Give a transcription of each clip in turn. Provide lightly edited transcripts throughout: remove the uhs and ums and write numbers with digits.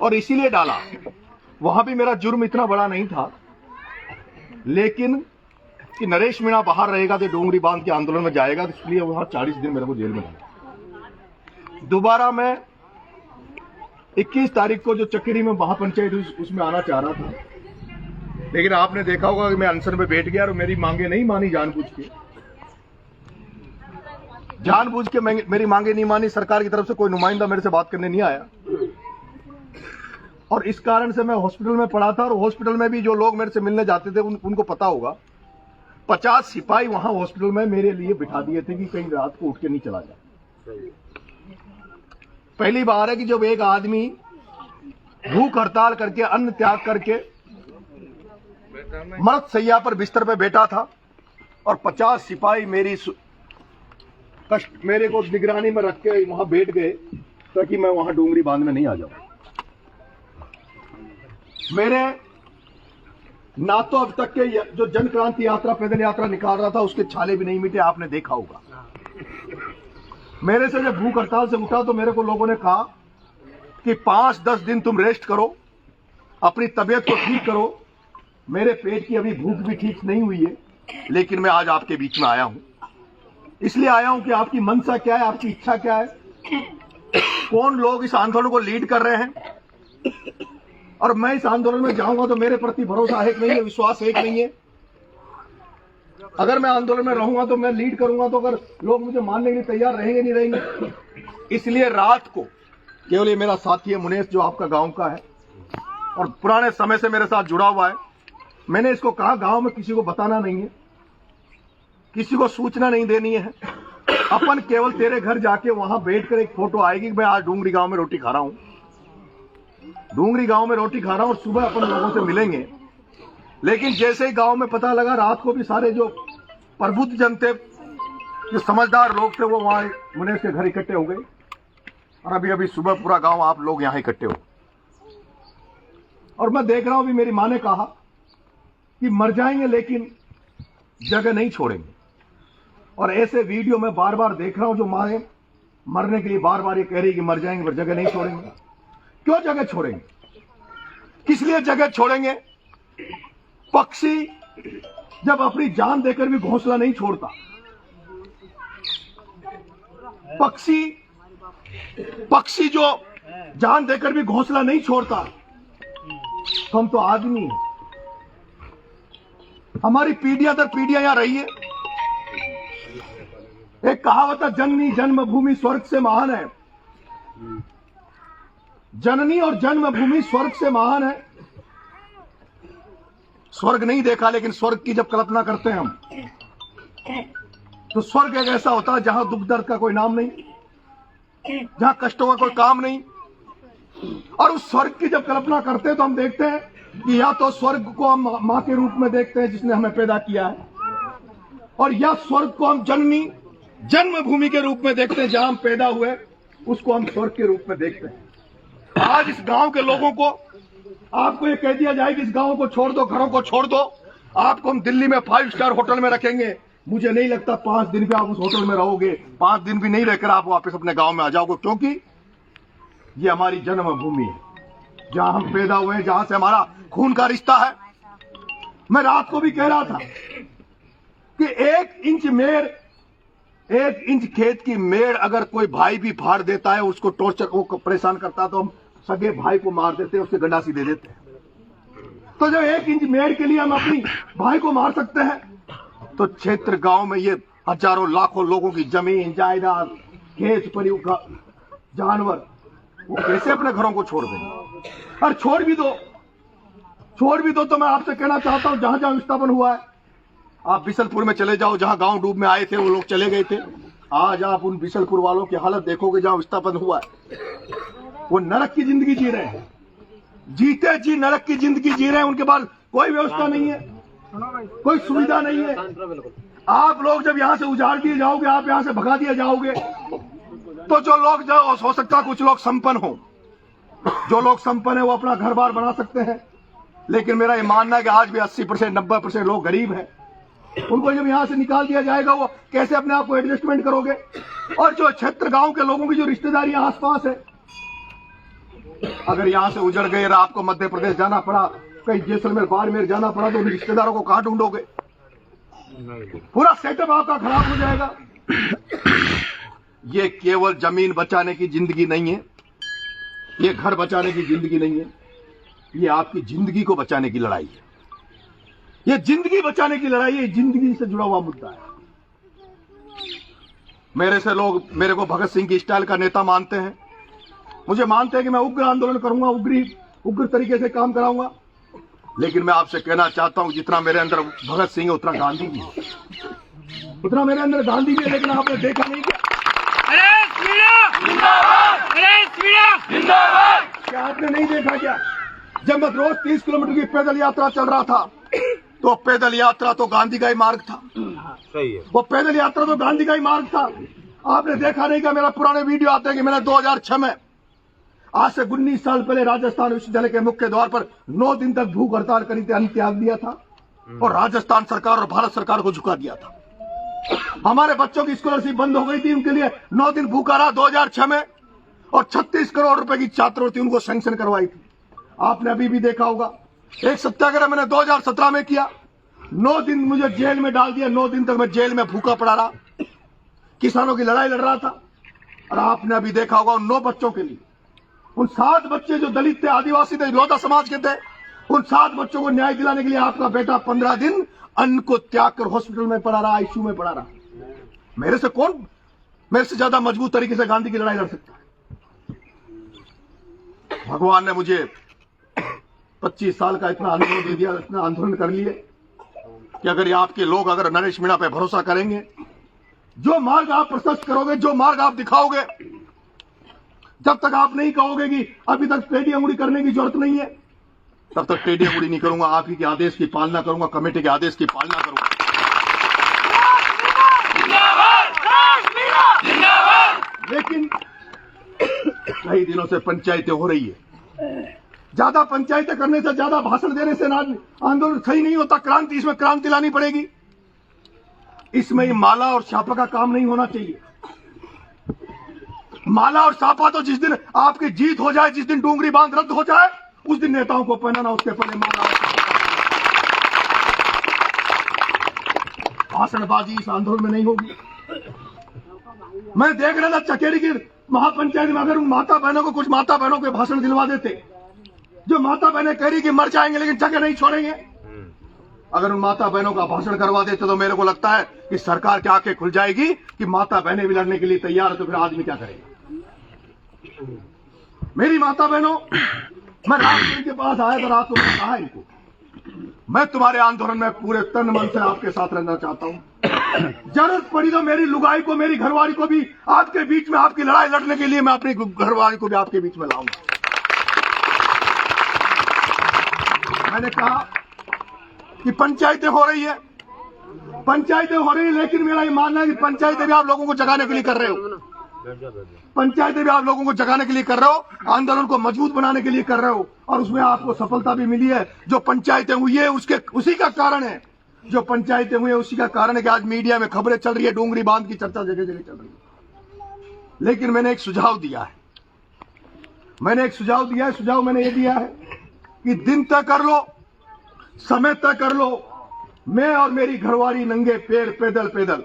और इसीलिए डाला। वहां भी मेरा जुर्म इतना बड़ा नहीं था, लेकिन कि नरेश मीणा बाहर रहेगा तो डोंगरी बांध के आंदोलन में जाएगा, तो इसलिए वहां 40 दिन मेरे को जेल में डाला। दोबारा मैं 21 तारीख को जो चक्री में महापंचायत हुई उसमें आना चाह रहा था, लेकिन आपने देखा होगा कि मैं अनशन में बैठ गया और मेरी मांगे नहीं मानी। जानबूझ के मेरी मांगे नहीं मानी। सरकार की तरफ से कोई नुमाइंदा मेरे से बात करने नहीं आया, और इस कारण से मैं हॉस्पिटल में पड़ा था। और हॉस्पिटल में भी जो लोग मेरे से मिलने जाते थे उनको पता होगा, 50 सिपाही वहां हॉस्पिटल में मेरे लिए बिठा दिए थे कि कहीं रात को उठ के नहीं चला जाए। पहली बार है कि जब एक आदमी भूख हड़ताल करके, अन्न त्याग करके मृत सैया पर बिस्तर पे बैठा था और 50 सिपाही मेरे को निगरानी में रख के वहां बैठ गए ताकि मैं वहां डोंगरी बांध में नहीं आ जाऊं। मेरे ना तो अब तक के जो जन क्रांति यात्रा, पैदल यात्रा निकाल रहा था, उसके छाले भी नहीं मिटे, आपने देखा होगा। मेरे से जब भूख हड़ताल से उठा तो मेरे को लोगों ने कहा कि 5-10 दिन तुम रेस्ट करो, अपनी तबीयत को ठीक करो। मेरे पेट की अभी भूख भी ठीक नहीं हुई है, लेकिन मैं आज आपके बीच में आया हूं। इसलिए आया हूं कि आपकी मंशा क्या है, आपकी इच्छा क्या है, कौन लोग इस आंदोलन को लीड कर रहे हैं, और मैं इस आंदोलन में जाऊंगा तो मेरे प्रति भरोसा है कि नहीं है, विश्वास है कि नहीं है। अगर मैं आंदोलन में रहूंगा तो मैं लीड करूंगा, तो अगर लोग मुझे मानने के लिए तैयार रहेंगे नहीं रहेंगे। इसलिए रात को केवल ये मेरा साथी है मुनेश, जो आपका गांव का है और पुराने समय से मेरे साथ जुड़ा हुआ है, मैंने इसको कहा गांव में किसी को बताना नहीं है, किसी को सूचना नहीं देनी है। अपन केवल तेरे घर जाके वहां बैठकर एक फोटो आएगी कि मैं आज डूंगरी गांव में रोटी खा रहा हूं, डूंगरी गांव में रोटी खा रहा हूं, और सुबह अपन लोगों से मिलेंगे। लेकिन जैसे ही गांव में पता लगा, रात को भी सारे जो प्रबुद्ध जन थे, जो समझदार लोग थे, वो वहां मुनेश के घर इकट्ठे हो गए, और अभी अभी सुबह पूरा गांव आप लोग यहां इकट्ठे हो। और मैं देख रहा हूं, भी मेरी मां ने कहा कि मर जाएंगे लेकिन जगह नहीं छोड़ेंगे। और ऐसे वीडियो मैं बार बार देख रहा हूं, जो मां मरने के लिए बार बार ये कह रही कि मर जाएंगे पर जगह नहीं छोड़ेंगे। क्यों जगह छोड़ेंगे? किस लिए जगह छोड़ेंगे? पक्षी जब अपनी जान देकर भी घोंसला नहीं छोड़ता, पक्षी जो जान देकर भी घोंसला नहीं छोड़ता, तो हम तो आदमी हैं। हमारी पीढ़ियां दर पीढ़ियां यहां रही है। एक कहावत है, जननी जन्मभूमि स्वर्ग से महान है। जननी और जन्मभूमि स्वर्ग से महान है। स्वर्ग नहीं देखा, लेकिन स्वर्ग की जब कल्पना करते हैं हम, तो स्वर्ग एक ऐसा होता है जहां दुख दर्द का कोई नाम नहीं, जहां कष्टों का कोई काम नहीं। और उस स्वर्ग की जब कल्पना करते हैं तो हम देखते हैं कि या तो स्वर्ग को हम मां के रूप में देखते हैं जिसने हमें पैदा किया है, और या स्वर्ग को हम जननी जन्मभूमि के रूप में देखते हैं, जहां हम पैदा हुए उसको हम स्वर्ग के रूप में देखते हैं। आज इस गांव के लोगों को, आपको ये कह दिया जाए कि इस गांव को छोड़ दो, घरों को छोड़ दो, आपको हम दिल्ली में 5 स्टार होटल में रखेंगे, मुझे नहीं लगता 5 दिन भी आप उस होटल में रहोगे। 5 दिन भी नहीं रहकर आप वापस अपने गांव में आ जाओगे, क्योंकि ये हमारी जन्मभूमि है, जहां हम पैदा हुए, जहां से हमारा खून का रिश्ता है। मैं रात को भी कह रहा था कि 1 इंच खेत की मेड़ अगर कोई भाई भी फाड़ देता है, उसको टॉर्चर, वो परेशान करता है, तो हम सगे भाई को मार देते हैं, उसके गंडासी दे देते हैं। तो जब 1 इंच मेड़ के लिए हम अपनी भाई को मार सकते हैं, तो क्षेत्र गांव में ये हजारों लाखों लोगों की जमीन जायदाद, खेत परिवार, जानवर, वो कैसे अपने घरों को छोड़ देंगे? और छोड़ भी दो तो मैं आपसे कहना चाहता हूं, जहां जहां विस्थापन हुआ है, आप बिशलपुर में चले जाओ, जहां गांव डूब में आए थे वो लोग चले गए थे। आज आप उन बिशलपुर वालों की हालत देखोगे जहां विस्थापन हुआ है, वो नरक की जिंदगी जी रहे हैं, जीते जी नरक की जिंदगी जी रहे हैं। उनके पास कोई व्यवस्था नहीं है, कोई सुविधा नहीं है। आप लोग जब यहां से उजाड़ दिए जाओगे, आप यहां से भगा दिए जाओगे, तो जो लोग, जो हो सकता है कुछ लोग संपन्न हो, जो लोग संपन्न है वो अपना घर बार बना सकते हैं, लेकिन मेरा ये मानना है कि आज भी 80% 90% लोग गरीब हैं। उनको जब यहां से निकाल दिया जाएगा, वो कैसे अपने आप को एडजस्टमेंट करोगे? और जो क्षेत्र गांव के लोगों की जो रिश्तेदारियां आसपास है, अगर यहाँ से उजड़ गए और आपको मध्य प्रदेश जाना पड़ा, कहीं जैसलमेर बाड़मेर जाना पड़ा, तो रिश्तेदारों को कहाँ ढूंढोगे? पूरा सेटअप आपका खराब हो जाएगा। ये केवल जमीन बचाने की जिंदगी नहीं है, ये घर बचाने की जिंदगी नहीं है, ये आपकी जिंदगी को बचाने की लड़ाई है। ये जिंदगी बचाने की लड़ाई है, जिंदगी से जुड़ा हुआ मुद्दा है। मेरे से लोग मेरे को भगत सिंह की स्टाइल का नेता मानते हैं, मुझे मानते हैं कि मैं उग्र आंदोलन करूंगा, उग्र तरीके से काम कराऊंगा। लेकिन मैं आपसे कहना चाहता हूं, जितना मेरे अंदर भगत सिंह है उतना गांधी भी है, उतना मेरे अंदर गांधी भी है। लेकिन आपने देखा नहीं क्या? क्या आपने नहीं देखा क्या? जब मैं रोज 30 किलोमीटर की पैदल यात्रा चल रहा था, तो पैदल यात्रा तो गांधी का ही मार्ग था। सही है, वो पैदल यात्रा तो गांधी का ही मार्ग था। आपने देखा नहीं क्या? मेरा पुराने वीडियो आते हैं कि मैंने 2006 में, आज से 19 साल पहले राजस्थान विश्वविद्यालय के मुख्य द्वार पर 9 दिन तक भूख हड़ताल करी थी, अन्न त्याग दिया था और राजस्थान सरकार और भारत सरकार को झुका दिया था। हमारे बच्चों की स्कॉलरशिप बंद हो गई थी, उनके लिए 9 दिन भूखा रहा 2006 में, और 36 करोड़ रुपए की छात्रवृत्ति उनको सैंक्शन करवाई थी। आपने अभी भी देखा होगा, एक सत्याग्रह मैंने 2017 में किया, 9 दिन मुझे जेल में डाल दिया, 9 दिन तक मैं जेल में भूखा पड़ा रहा, किसानों की लड़ाई लड़ रहा था। और आपने अभी देखा होगा उन 9 बच्चों के लिए, उन 7 बच्चे जो दलित थे, आदिवासी थे, लोधा समाज के थे, उन 7 बच्चों को न्याय दिलाने के लिए आपका बेटा 15 दिन अन्न को त्याग कर हॉस्पिटल में पड़ा रहा, आईसीयू में पड़ा रहा। मेरे से ज्यादा मजबूत तरीके से गांधी की लड़ाई लड़ सकता है? भगवान ने मुझे 25 साल का इतना अनुभव दे दिया, इतना आंदोलन कर लिए कि अगर ये आपके लोग अगर नरेश मीणा पे भरोसा करेंगे, जो मार्ग आप प्रशस्त करोगे, जो मार्ग आप दिखाओगे, जब तक आप नहीं कहोगे कि अभी तक टेढ़ी अंगुली करने की जरूरत नहीं है, तब तक टेढ़ी अंगुली नहीं करूंगा। आप ही के आदेश की पालना करूंगा, कमेटी के आदेश की पालना करूंगा। लेकिन कई दिनों से पंचायतें हो रही है, ज्यादा पंचायतें करने से, ज्यादा भाषण देने से आंदोलन सही नहीं होता। क्रांति, इसमें क्रांति लानी पड़ेगी। इसमें माला और छापा का काम नहीं होना चाहिए। माला और छापा तो जिस दिन आपकी जीत हो जाए, जिस दिन डूंगरी बांध रद्द हो जाए, उस दिन नेताओं को पहनाना, उसके पहले माला। भाषणबाजी इस आंदोलन में नहीं होगी। मैं देख रहा था चकेरी की महापंचायत में, अगर उन माता बहनों को, कुछ माता बहनों के भाषण दिलवा देते, जो माता बहनें कह रही कि मर जाएंगे लेकिन जगह नहीं छोड़ेंगे, अगर उन माता बहनों का भाषण करवा देते तो मेरे को लगता है कि सरकार की आंखें खुल जाएगी कि माता बहनें भी लड़ने के लिए तैयार है, तो फिर आदमी क्या करेगा? मेरी माता बहनों, मैं रात के पास आया था, रात को मैंने कहा इनको, मैं तुम्हारे आंदोलन में पूरे तन मन से आपके साथ रहना चाहता हूं। जरूरत पड़ी तो मेरी लुगाई को, मेरी घरवाली को भी आपके बीच में, आपकी लड़ाई लड़ने के लिए मैं अपनी घरवाली को भी आपके बीच में लाऊंगा। मैंने कहा कि पंचायतें हो रही है, लेकिन मेरा ये मानना है कि पंचायतें भी आप लोगों को जगाने के लिए कर रहे हो, पंचायतें भी आप लोगों को जगाने के लिए कर रहे हो, आंदोलन को मजबूत बनाने के लिए कर रहे हो, और उसमें आपको सफलता भी मिली है। जो पंचायतें हुई है उसी का कारण है, जो पंचायतें हुई है उसी का कारण है कि आज मीडिया में खबरें चल रही है, डूंगरी बांध की चर्चा जगह जगह चल रही है। लेकिन मैंने एक सुझाव दिया है, सुझाव मैंने ये दिया है कि दिन तय कर लो, समय तय कर लो, मैं और मेरी घरवाली नंगे पैर पैदल,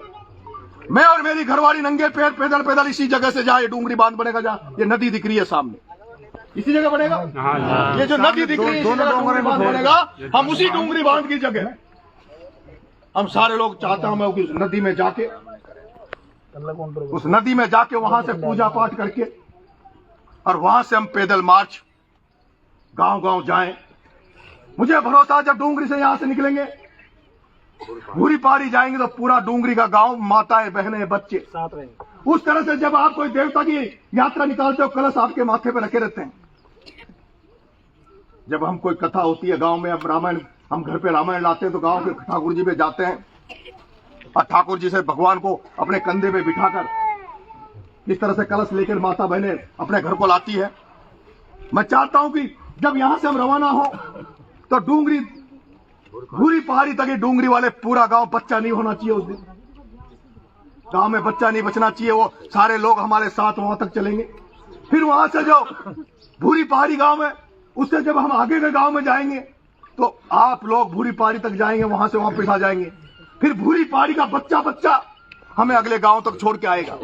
मैं और मेरी घरवाली नंगे पैर पैदल इसी जगह से जाए, डूंगरी बांध बनेगा, जहाँ ये नदी दिख रही है सामने, इसी जगह बनेगा। ये जो नदी दिख रही है, डूंगरी बांध बनेगा, हम उसी डूंगरी बांध की जगह, हम सारे लोग चाहता हूं मैं उस नदी में जाके वहां से पूजा पाठ करके, और वहां से हम पैदल मार्च गांव जाएं। मुझे भरोसा, जब डूंगरी से यहां से निकलेंगे, भूरी पारी जाएंगे, तो पूरा डूंगरी का गांव, माताएं, बहनें, बच्चे साथ रहेंगे। उस तरह से जब आप कोई देवता की यात्रा निकालते हो, कलश आपके माथे पर रखे रहते हैं। जब हम कोई कथा होती है गांव में, अब रामायण, हम घर पे रामायण लाते हैं, तो गांव के ठाकुर जी पे जाते हैं, और ठाकुर जी से भगवान को अपने कंधे पे बिठाकर इस तरह से कलश लेकर माता बहनें अपने घर को लाती है। मैं चाहता हूं कि जब यहां से हम रवाना हो, तो डूंगरी, भूरी पहाड़ी तक डूंगरी वाले पूरा गांव बच्चा नहीं होना चाहिए। उस दिन गांव में बच्चा नहीं बचना चाहिए। वो सारे लोग हमारे साथ वहां तक चलेंगे, फिर वहां से जो भूरी पहाड़ी गांव है, उससे जब हम आगे के गांव में जाएंगे तो आप लोग भूरी पहाड़ी तक जाएंगे, वहां से वापस आ जाएंगे। फिर भूरी पहाड़ी का बच्चा बच्चा हमें अगले गांव तक छोड़ के आएगा।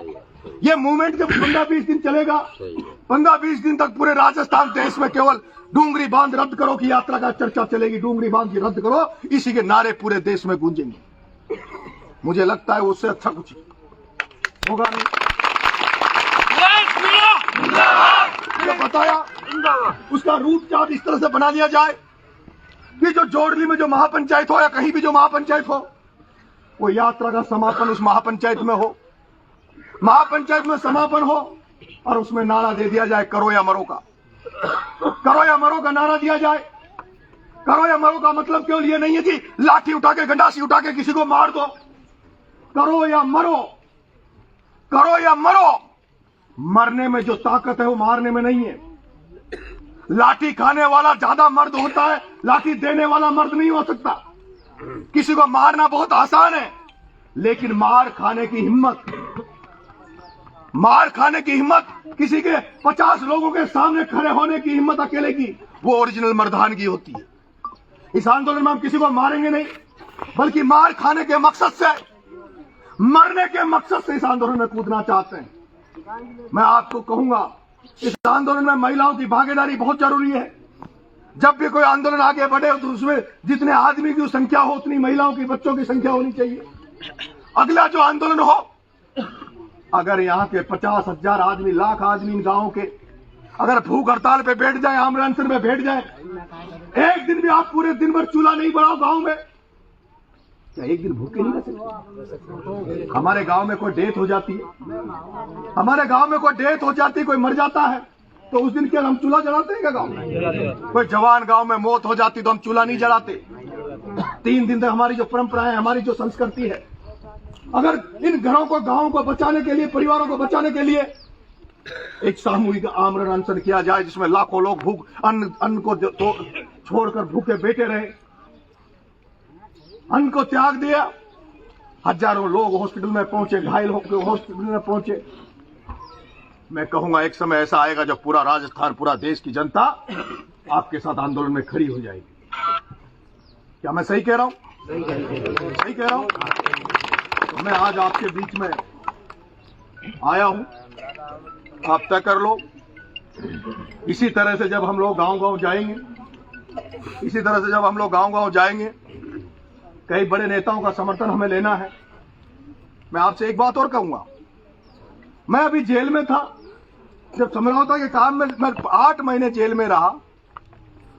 ये मूवमेंट जब 15-20 दिन चलेगा, 15-20 दिन तक पूरे राजस्थान देश में केवल डूंगरी बांध रद्द करो की यात्रा का चर्चा चलेगी। डूंगरी बांध की रद्द करो, इसी के नारे पूरे देश में गूंजेंगे। मुझे लगता है उससे अच्छा कुछ होगा नहीं। जो बताया उसका रूट चार्ट इस तरह से बना लिया जाए कि जो जोड़ली में जो महापंचायत हो या कहीं भी जो महापंचायत हो, वो यात्रा का समापन उस महापंचायत में हो, महापंचायत में समापन हो और उसमें नारा दे दिया जाए करो या मरो का। करो या मरो का नारा दिया जाए। करो या मरो का मतलब केवल ये नहीं है कि लाठी उठा के गंडासी उठा के किसी को मार दो। करो या मरो, करो या मरो। मरने में जो ताकत है वो मारने में नहीं है। लाठी खाने वाला ज्यादा मर्द होता है, लाठी देने वाला मर्द नहीं हो सकता। किसी को मारना बहुत आसान है, लेकिन मार खाने की हिम्मत, मार खाने की हिम्मत, किसी के 50 लोगों के सामने खड़े होने की हिम्मत अकेले की, वो ओरिजिनल मर्दानगी होती है। इस आंदोलन में हम किसी को मारेंगे नहीं, बल्कि मार खाने के मकसद से, मरने के मकसद से इस आंदोलन में कूदना चाहते हैं। मैं आपको कहूंगा, इस आंदोलन में महिलाओं की भागीदारी बहुत जरूरी है। जब भी कोई आंदोलन आगे बढ़े तो उसमें जितने आदमी की संख्या हो उतनी महिलाओं की, बच्चों की संख्या होनी चाहिए। अगला जो आंदोलन हो, अगर यहाँ के 50,000 आदमी, लाख आदमी इन गांवों के अगर भूख हड़ताल पे बैठ जाए, आमरण अनशन में बैठ जाए, एक दिन भी आप पूरे दिन भर चूल्हा नहीं बढ़ाओ गांव में, क्या एक दिन भूखे नहीं रह सकते? हमारे गांव में कोई डेथ हो जाती है, हमारे गांव में कोई डेथ हो जाती है, कोई मर जाता है, तो उस दिन क्या हम चूल्हा जलाते हैं क्या गांव में? कोई जवान गांव में मौत हो जाती तो हम चूल्हा नहीं जलाते। 3 दिन तक हमारी जो परंपरा है, हमारी जो संस्कृति है, अगर इन घरों को, गांवों को बचाने के लिए, परिवारों को बचाने के लिए एक सामूहिक आमरण अनशन किया जाए, जिसमें लाखों लोग भूख, अन्न को तो छोड़कर भूखे बैठे रहे, अन्न को त्याग दिया, हजारों लोग हॉस्पिटल में पहुंचे, घायल होकर हॉस्पिटल में पहुंचे। मैं कहूंगा एक समय ऐसा आएगा जब पूरा राजस्थान, पूरा देश की जनता आपके साथ आंदोलन में खड़ी हो जाएगी। क्या मैं सही कह रहा हूं? सही कह रहा हूं। तो मैं आज आपके बीच में आया हूं, आप तय कर लो। इसी तरह से जब हम लोग गांव-गांव जाएंगे, इसी तरह से जब हम लोग गांव-गांव जाएंगे, कई बड़े नेताओं का समर्थन हमें लेना है। मैं आपसे एक बात और कहूंगा, मैं अभी जेल में था, जब समझौता के काम में मैं 8 महीने जेल में रहा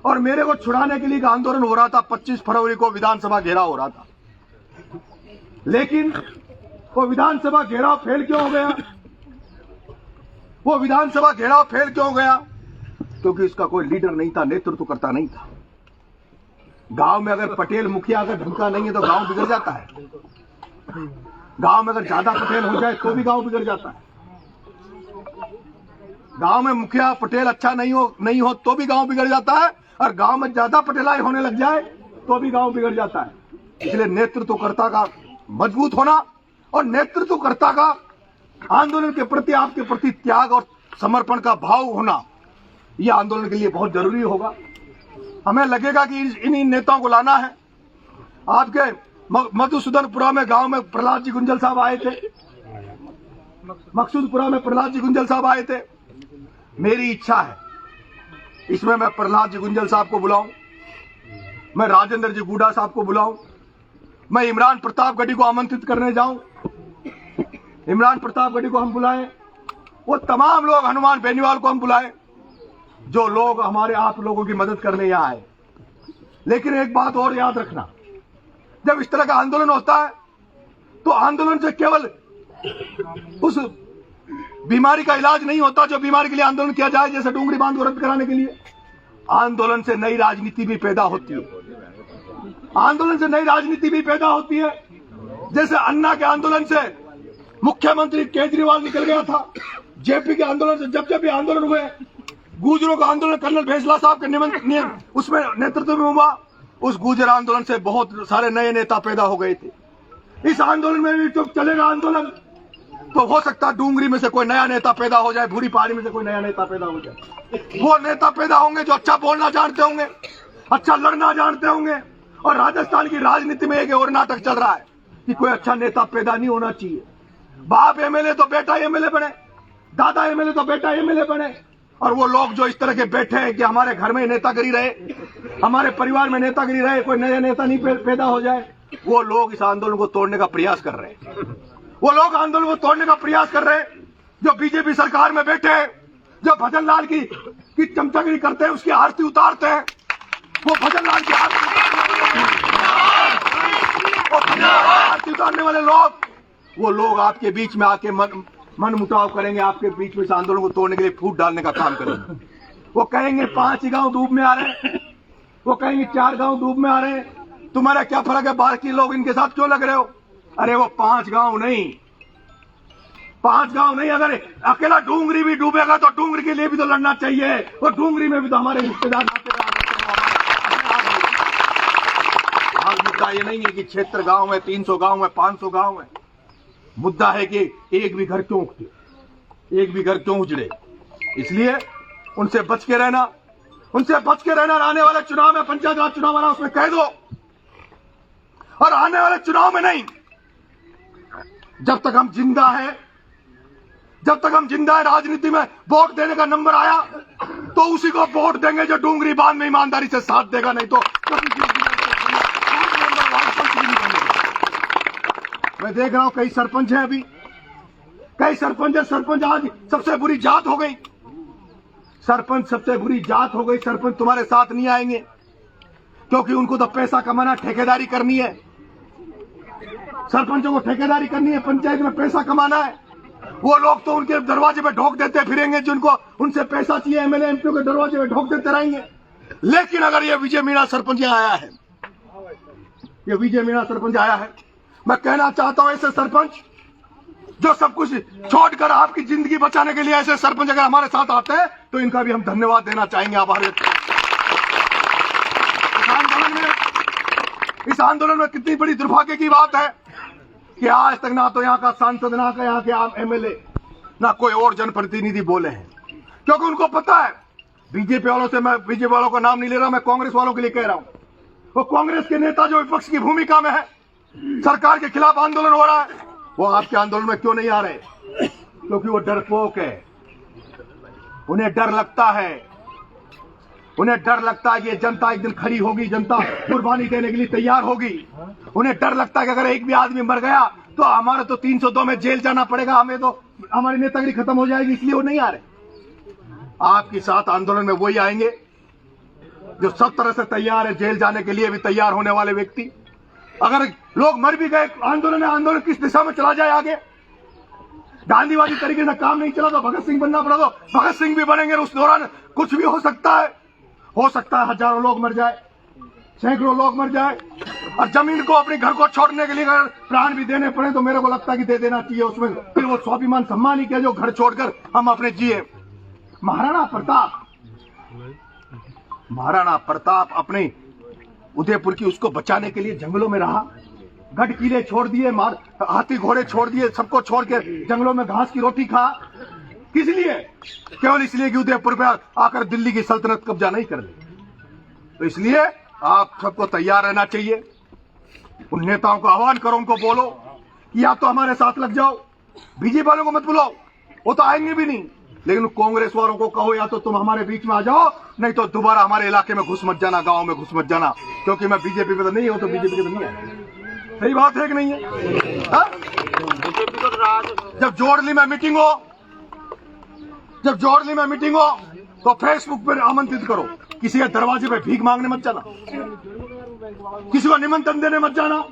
और मेरे को छुड़ाने के लिए आंदोलन हो रहा था। 25 फरवरी को विधानसभा घेराव हो रहा था, लेकिन वो विधानसभा घेराव फेल क्यों हो गया? वो विधानसभा घेराव फेल क्यों हो गया? क्योंकि इसका कोई लीडर नहीं था, नेतृत्वकर्ता नहीं था। गांव में अगर पटेल मुखिया अगर ढंग का नहीं है तो गांव बिगड़ जाता है। गांव में अगर ज्यादा पटेल हो जाए तो भी गांव बिगड़ जाता है। गांव में मुखिया पटेल अच्छा नहीं हो तो भी गांव बिगड़ जाता है, और गांव में ज्यादा पटेलाई होने लग जाए तो भी गांव बिगड़ जाता है। इसलिए नेतृत्वकर्ता का मजबूत होना और नेतृत्वकर्ता का आंदोलन के प्रति, आपके प्रति त्याग और समर्पण का भाव होना, यह आंदोलन के लिए बहुत जरूरी होगा। हमें लगेगा कि इन नेताओं को लाना है। आपके मधुसूदनपुरा में गांव में प्रहलाद जी गुंजल साहब आए थे, मकसूदपुरा में प्रहलाद जी गुंजल साहब आए थे। मेरी इच्छा है इसमें मैं प्रहलाद जी गुंजल साहब को बुलाऊं, मैं राजेंद्र जी गुडा साहब को बुलाऊं, मैं इमरान प्रतापगढ़ी को आमंत्रित करने जाऊं। इमरान प्रतापगढ़ी को हम बुलाएं, वो तमाम लोग, हनुमान बेनीवाल को हम बुलाएं, जो लोग हमारे आप लोगों की मदद करने यहां आए। लेकिन एक बात और याद रखना, जब इस तरह का आंदोलन होता है तो आंदोलन से केवल उस बीमारी का इलाज नहीं होता जो बीमारी के लिए आंदोलन किया जाए, जैसे डूंगरी बांध को रद्द कराने के लिए। आंदोलन से नई राजनीति भी पैदा होती है, आंदोलन से नई राजनीति भी पैदा होती है। जैसे अन्ना के आंदोलन से मुख्यमंत्री केजरीवाल निकल गया था, जेपी के आंदोलन से जब भी आंदोलन हुए, गुर्जरों का आंदोलन कर्नल भेसला साहब के उसमें नेतृत्व में हुआ, उस गुर्जर आंदोलन से बहुत सारे नए नेता पैदा हो गए थे। इस आंदोलन में भी जब चलेगा आंदोलन तो हो सकता है डूंगरी में से कोई नया नेता पैदा हो जाए, भूरी पहाड़ी में से कोई नया नेता पैदा हो जाए। वो नेता पैदा होंगे जो अच्छा बोलना जानते होंगे, अच्छा लड़ना जानते होंगे। और राजस्थान की राजनीति में एक और नाटक चल रहा है कि कोई अच्छा नेता पैदा नहीं होना चाहिए। बाप एमएलए तो बेटा एमएलए बने, दादा एमएलए तो बेटा एमएलए बने। और वो लोग जो इस तरह के बैठे हैं कि हमारे घर में नेतागिरी रहे, हमारे परिवार में नेतागिरी रहे, कोई नया नेता नहीं पैदा हो जाए, वो लोग इस आंदोलन को तोड़ने का प्रयास कर रहे हैं। वो लोग आंदोलन को तोड़ने का प्रयास कर रहे हैं जो बीजेपी सरकार में बैठे हैं, जो भजन लाल की चमचागिरी करते हैं, उसकी आरती उतारते हैं। वो भजन लाल की आरती उतारने वाले लोग, वो लोग आपके बीच में आके मन मुटाव करेंगे, आपके बीच में इस आंदोलन को तोड़ने के लिए फूट डालने का काम करेंगे। वो कहेंगे 5 गांव डूब में आ रहे हैं, वो कहेंगे 4 गांव डूब में आ रहे हैं, तुम्हारा क्या फर्क है, बाकी लोग इनके साथ क्यों लग रहे हो? अरे वो 5 गांव नहीं, 5 गांव नहीं, अगर अकेला डूंगरी भी डूबेगा तो डूंगरी के लिए भी तो लड़ना चाहिए। वो डूंगरी में भी तो हमारे रिश्तेदार आज मुद्दा ये नहीं है कि क्षेत्र गांव है, 300 गांव है, 500 गांव है। मुद्दा है कि एक भी घर क्यों उठे, एक भी घर क्यों उजड़े। इसलिए उनसे बच के रहना, उनसे बच के रहना। आने वाले चुनाव में, पंचायत राज चुनाव वाला, उसमें कह दो। और आने वाले चुनाव में नहीं, जब तक हम जिंदा है, जब तक हम जिंदा है, राजनीति में वोट देने का नंबर आया तो उसी को वोट देंगे जो डूंगरी बांध में ईमानदारी से साथ देगा, नहीं तो मैं देख रहा हूं कई सरपंच हैं, अभी कई सरपंच है। सरपंच आज सबसे बुरी जात हो गई, सरपंच सबसे बुरी जात हो गई। सरपंच तुम्हारे साथ नहीं आएंगे क्योंकि उनको तो पैसा कमाना, ठेकेदारी करनी है। सरपंचों को ठेकेदारी करनी है, पंचायत में पैसा कमाना है। वो लोग तो उनके दरवाजे पे ढोक देते फिरेंगे, जिनको उनसे पैसा चाहिए, एमएलए एमपी के दरवाजे पे ढोक देते रहेंगे। लेकिन अगर ये विजय मीणा सरपंच आया है, ये विजय मीणा सरपंच आया है, मैं कहना चाहता हूं ऐसे सरपंच जो सब कुछ छोड़कर आपकी जिंदगी बचाने के लिए, ऐसे सरपंच अगर हमारे साथ आते हैं तो इनका भी हम धन्यवाद देना चाहेंगे, आभार व्यक्त इस आंदोलन में कितनी बड़ी दुर्भाग्य की बात है कि आज तक ना तो यहाँ का सांसद, ना का यहाँ के एमएलए, ना कोई और जनप्रतिनिधि बोले हैं। क्योंकि उनको पता है, बीजेपी वालों से, मैं बीजेपी वालों का नाम नहीं ले रहा, मैं कांग्रेस वालों के लिए कह रहा हूं, वो कांग्रेस के नेता जो विपक्ष की भूमिका में है, सरकार के खिलाफ आंदोलन हो रहा है, वो आपके आंदोलन में क्यों नहीं आ रहे? क्योंकि वो डरपोक है। उन्हें डर लगता है, उन्हें डर लगता है कि ये जनता एक दिन खड़ी होगी, जनता कुर्बानी देने के लिए तैयार होगी। उन्हें डर लगता है कि अगर एक भी आदमी मर गया तो हमारे तो 302 में जेल जाना पड़ेगा, हमें तो हमारी नेतागिरी खत्म हो जाएगी, इसलिए वो नहीं आ रहे। आपके साथ आंदोलन में वही आएंगे जो सब तरह से तैयार है, जेल जाने के लिए भी तैयार होने वाले व्यक्ति। अगर लोग मर भी गए, आंदोलन किस दिशा में चला जाए आगे, गांधीवादी तरीके से काम नहीं चला तो भगत सिंह बनना पड़ा तो भगत सिंह भी बनेंगे। उस दौरान कुछ भी हो सकता है, हजारों लोग मर जाए, सैकड़ों लोग मर जाए। और जमीन को, अपने घर को छोड़ने के लिए अगर प्राण भी देने पड़े तो मेरे को लगता है कि दे देना चाहिए। उसमें फिर वो स्वाभिमान सम्मान ही किया जो घर छोड़कर हम अपने जिए। महाराणा प्रताप अपने उदयपुर की उसको बचाने के लिए जंगलों में रहा, गढ़ किले छोड़ दिए, हाथी घोड़े छोड़ दिए, सबको छोड़ के जंगलों में घास की रोटी खा। किस लिए? केवल इसलिए कि उदयपुर पे आकर दिल्ली की सल्तनत कब्जा नहीं कर ली। तो इसलिए आप सबको तैयार रहना चाहिए। उन नेताओं को आह्वान करो, उनको बोलो कि या तो हमारे साथ लग जाओ, बीजेपी वालों को मत बुलाओ, वो तो आएंगे भी नहीं। लेकिन कांग्रेस वालों को कहो या तो तुम हमारे बीच में आ जाओ, नहीं तो दोबारा हमारे इलाके में घुस मत जाना, गांव में घुस मत जाना, क्योंकि मैं बीजेपी में तो नहीं हूं, तो बीजेपी के तो नहीं है। सही बात है कि नहीं है? जब जोड़ली में मीटिंग हो, तो फेसबुक पर आमंत्रित करो, किसी के दरवाजे पे भीख मांगने मत जाना, किसी को निमंत्रण देने मत जाना।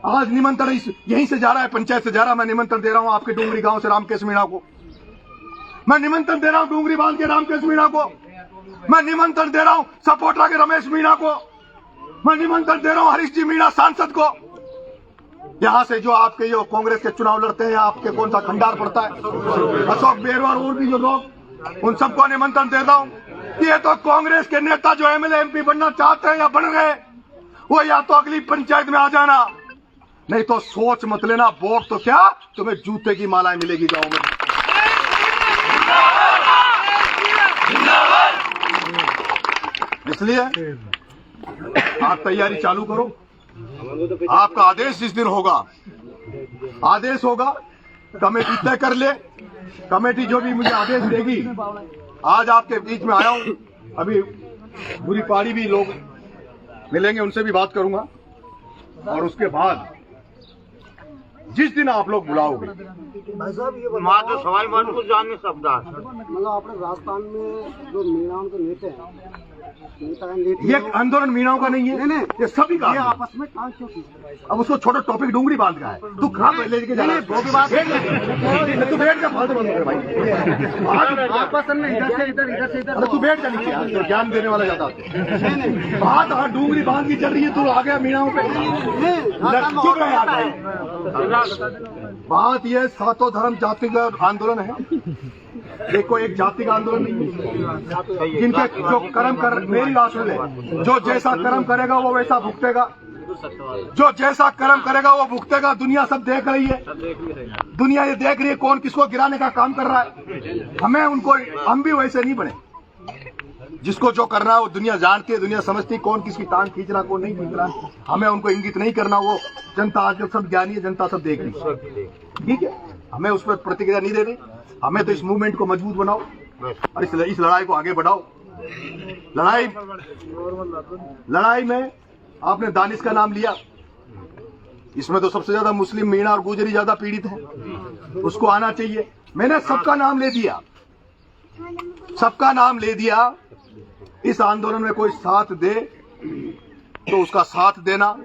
आज निमंत्रण यहीं से जा रहा है, पंचायत से जा रहा है। मैं निमंत्रण दे रहा हूं आपके डूंगरी गांव से रामकेश मीणा को, मैं निमंत्रण दे रहा हूं डूंगरी बांध के रामकेश मीणा को, मैं निमंत्रण दे रहा हूं सपोटरा के रमेश मीणा को, मैं निमंत्रण दे रहा हूं हरीश जी मीणा सांसद को। यहां से जो आपके जो कांग्रेस के चुनाव लड़ते हैं, आपके कौन सा खंडार पड़ता है, अशोक बेरवार और भी जो लोग, उन सबको निमंत्रण देता हूं कि ये तो कांग्रेस के नेता जो एमएलए एमपी बनना चाहते हैं या बन गए, वो या तो अगली पंचायत में आ जाना, नहीं तो सोच मत लेना, वोट तो क्या तुम्हें जूते की मालाएं मिलेगी गांव में। इसलिए आप तैयारी चालू करो। आपका आदेश जिस दिन होगा, आदेश होगा, कमेटी तय कर ले। कमेटी जो भी मुझे आदेश देगी, आज आपके बीच में आया हूं, अभी बुरी पाड़ी भी लोग मिलेंगे, उनसे भी बात करूंगा। और उसके बाद जिस दिन आप लोग बुलाओगे, भाई साहब ये तो सवाल मानपुर जाने शब्द मतलब आपने राजस्थान में जो मीणाओं के नेता हैं, ये आंदोलन मीणाओं का नहीं है, नहीं, ये सभी का। ये आपस में काम क्यों की? अब उसको छोटा टॉपिक डूंगरी बांध का है, तू खा लेके जाना। तू बैठ जा, फालतू बंद कर भाई। आपस में इधर से इधर अरे तू बैठ जा नीचे, तो ज्ञान देने वाला ज्यादा बात। हाँ डूंगरी बांध की चल रही है, तू आ गया मीणाओं पे। चुप रहे यार। बात ये सातों धर्म जाति का आंदोलन है। देखो एक जाति का आंदोलन नहीं है। जिनके जो कर्म कर, मेरी बात सुन ले, जो जैसा कर्म करेगा वो वैसा भुगतेगा। जो जैसा कर्म करेगा वो भुगतेगा। दुनिया सब देख रही है, दुनिया ये देख रही है कौन किसको गिराने का काम कर रहा है। हम भी वैसे नहीं बने। जिसको जो करना है वो दुनिया जानती है, दुनिया समझती है कौन किसकी टांग खींच रहा कौन नहीं खींच रहा। हमें उनको इंगित नहीं करना। वो जनता आजकल सब ज्ञानी है, जनता सब देख रही है, ठीक है। हमें उस पर प्रतिक्रिया नहीं देनी। हमें तो इस मूवमेंट को मजबूत बनाओ और इस लड़ाई को आगे बढ़ाओ। लड़ाई में आपने दानिश का नाम लिया, इसमें तो सबसे ज्यादा मुस्लिम, मीणा और गुजरी ज्यादा पीड़ित है, उसको आना चाहिए। मैंने सबका नाम ले दिया, सबका नाम ले दिया। इस आंदोलन में कोई साथ दे तो उसका साथ देना,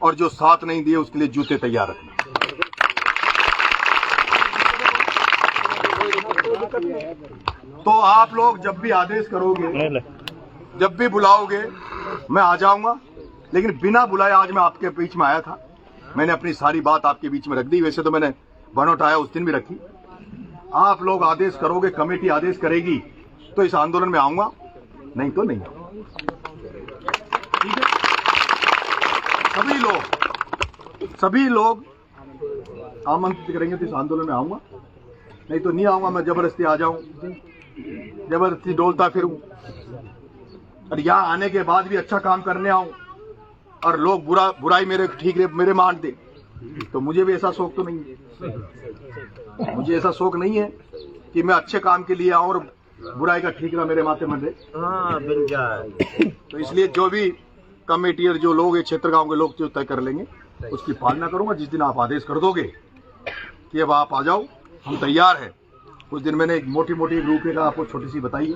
और जो साथ नहीं दिए उसके लिए जूते तैयार रखना। तो आप लोग जब भी आदेश करोगे, जब भी बुलाओगे, मैं आ जाऊंगा। लेकिन बिना बुलाए आज मैं आपके बीच में आया था। मैंने अपनी सारी बात आपके बीच में रख दी। वैसे तो मैंने बनोट आया उस दिन भी रखी। आप लोग आदेश करोगे, कमेटी आदेश करेगी तो इस आंदोलन में आऊंगा, नहीं तो नहीं आऊंगा, ठीक है। सभी लोग आमंत्रित करेंगे तो इस आंदोलन में आऊंगा, नहीं तो नहीं आऊंगा। मैं जबरदस्ती आ जाऊं, जबरदस्ती डोलता फिरूं, और यहाँ आने के बाद भी अच्छा काम करने आऊं और लोग बुराई मेरे मान दे, तो मुझे भी ऐसा शौक तो नहीं है। मुझे ऐसा शौक नहीं है कि मैं अच्छे काम के लिए आऊं और बुराई का ठीकरा मेरे माथे में दे। तो इसलिए जो भी कमेटी और जो लोग क्षेत्र गांव के लोग जो तय कर लेंगे उसकी पालना करूंगा। जिस दिन आप आदेश कर दोगे कि अब आप आ जाओ, हम तैयार हैं। कुछ दिन मैंने एक मोटी रूपरेखा आपको छोटी सी बताई है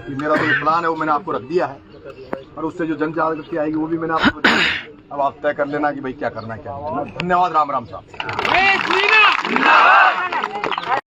कि मेरा जो प्लान है वो मैंने आपको रख दिया है, और उससे जो जन जागृति आएगी वो भी मैंने आपको बताया। अब आप तय कर लेना कि भाई क्या करना है क्या। धन्यवाद। राम राम साहब।